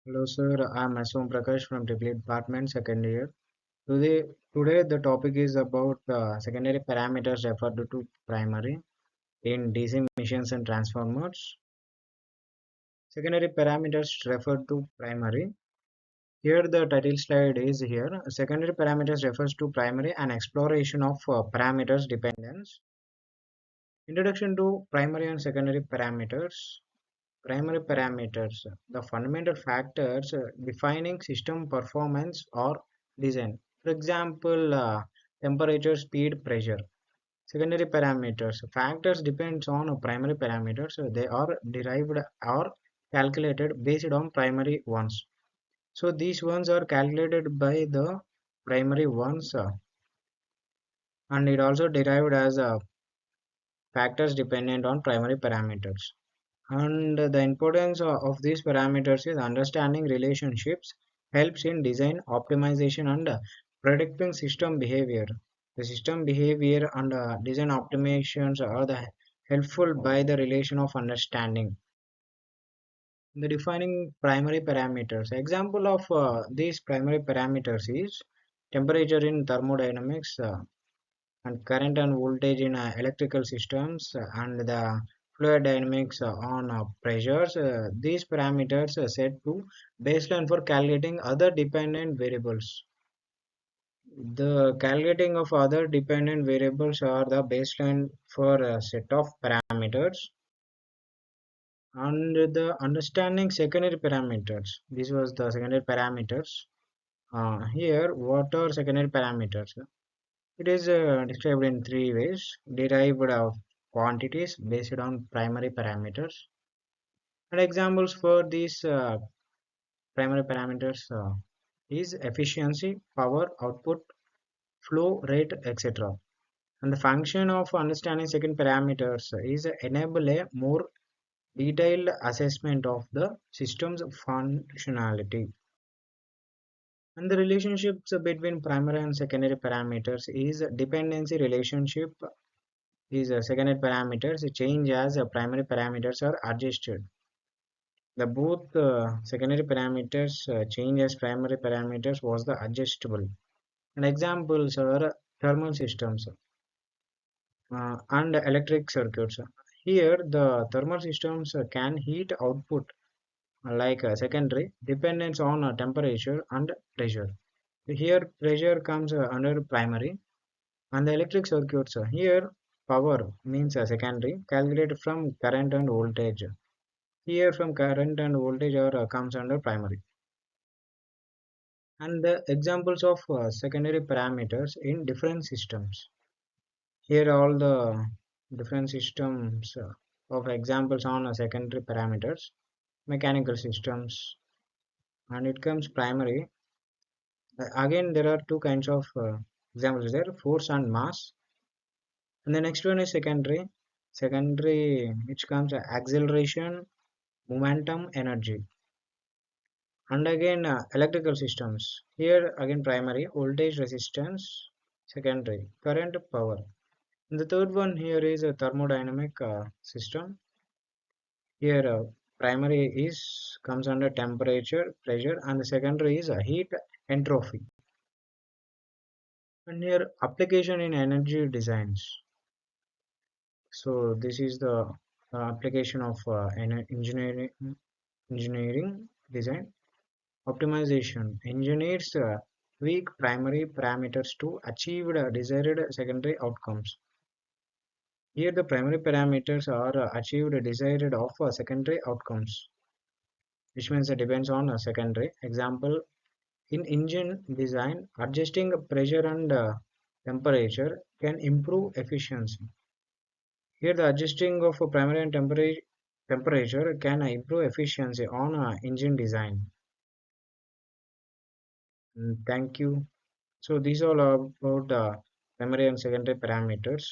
Hello, sir. I'm Aswam Prakash from Triple Department, second year. Today the topic is about secondary parameters referred to primary in DC machines and transformers. Secondary parameters referred to primary. Here the title slide is here. Secondary parameters refers to primary and exploration of parameters dependence. Introduction to primary and secondary parameters. Primary parameters, the fundamental factors defining system performance or design. For example, temperature, speed, pressure. Secondary parameters, factors depends on primary parameters. They are derived or calculated based on primary ones. So these ones are calculated by the primary ones, and it also derived as factors dependent on primary parameters. And the importance of these parameters is understanding relationships helps in design optimization and predicting system behavior. The system behavior and design optimizations are the helpful by the relation of understanding. The defining primary parameters. Example of these primary parameters is temperature in thermodynamics, and current and voltage in electrical systems, and the fluid dynamics on pressures. These parameters are set to baseline for calculating other dependent variables. The calculating of other dependent variables are the baseline for a set of parameters. And the understanding secondary parameters. This was the secondary parameters. Here, what are secondary parameters? It is described in three ways: derived of quantities based on primary parameters. And examples for these primary parameters is efficiency, power, output, flow rate, etc. And the function of understanding second parameters is enable a more detailed assessment of the system's functionality. And the relationships between primary and secondary parameters is dependency relationship. These secondary parameters change as primary parameters are adjusted. The both secondary parameters change as primary parameters was the adjustable. And examples are thermal systems and electric circuits. Here, the thermal systems can heat output like secondary dependence on temperature and pressure. Here, pressure comes under primary, and the electric circuits here power means secondary calculated from current and voltage. Here from current and voltage are comes under primary. And the examples of secondary parameters in different systems. Here all the different systems of examples on secondary parameters. Mechanical systems, and it comes primary. Again there are two kinds of examples there: force and mass. And the next one is secondary. Secondary, which comes acceleration, momentum, energy. And again electrical systems. Here again primary, voltage, resistance. Secondary, current, power. And the third one here is a thermodynamic system. Here primary is comes under temperature, pressure, and the secondary is heat, entropy. And here application in energy designs. So this is the application of engineering design. Optimization engineers tweak primary parameters to achieve the desired secondary outcomes. Here the primary parameters are achieved desired of secondary outcomes, which means it depends on a secondary. Example, in engine design, adjusting pressure and temperature can improve efficiency. Here the adjusting of a primary and temperature can improve efficiency on engine design. Thank you. So these all are about primary and secondary parameters.